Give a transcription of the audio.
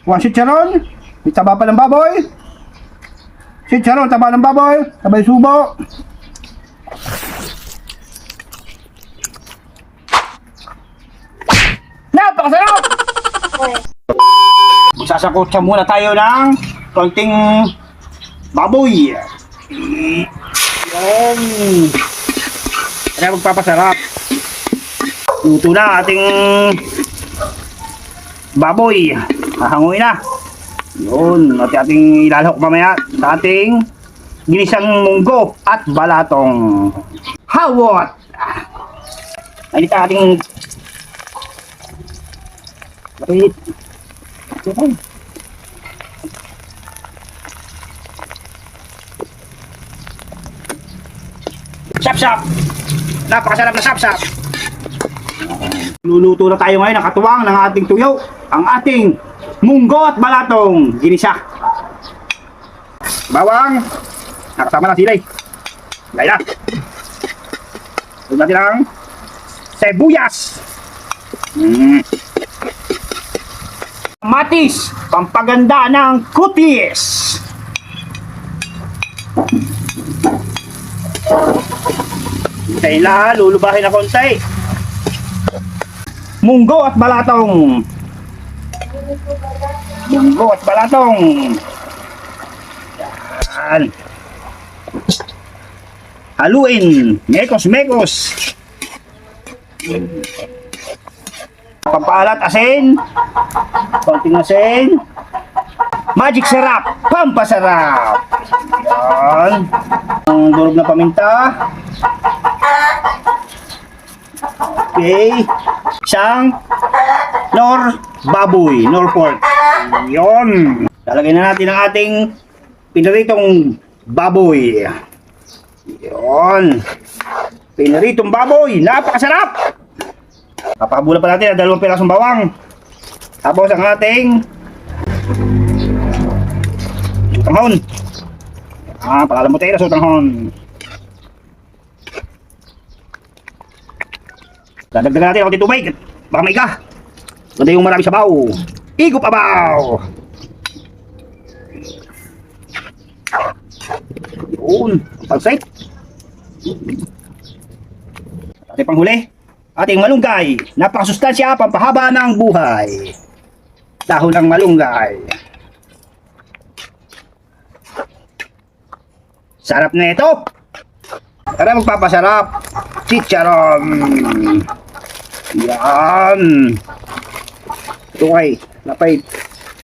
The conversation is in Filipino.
One chicharon. May taba pa ng baboy. Chicharon, taba ng baboy. Sabay subo. Napakasarap! Magsasakotsa muna tayo ng konting baboy. Yan. Kaya magpapasarap. Luto na ating baboy. Hahanguin na. Yun. At ating ilalahok mamaya sa ating ginisang munggo at balatong. Hawot! Ay, dito ating wait. Okay. Sap-sap! Napakasarap na sap-sap! Luluto na tayo ngayon ng katuwang ng ating tuyo, ang ating munggo at balatong ginisa. Bawang, nakasama na sila eh. Gaya. Huwag natin ang sibuyas. Matis, pampaganda ng kutis. Kailangan lulubahin na konti. Munggo at balatong. Munggo at balatong. Yan. Haluin. Mekos-mekos. Pampalat asin. Konting asin. Magic sarap. Pampasarap. Yan. Ang durog na paminta. Okay. Isang nor baboy, nor pork. Yun. Lalagay na natin ang ating pinaritong baboy. Yun. Pinaritong baboy. Napakasarap. Papakabulan pa natin ang 2 pirasong bawang. Tapos ang ating sutanghon. Pakalamutin na sutanghon. Dadagdagan natin ang tubig. Baka may iga. Ganda yung marami sabaw. Igop abaw. Yun. Palsate. Ating panghuli. Ating malunggay. Napakasustansya, pampahaba ng buhay. Dahon ng malunggay. Sarap na ito. Tara magpapasarap. Chicharon. Yan. Ito ay napay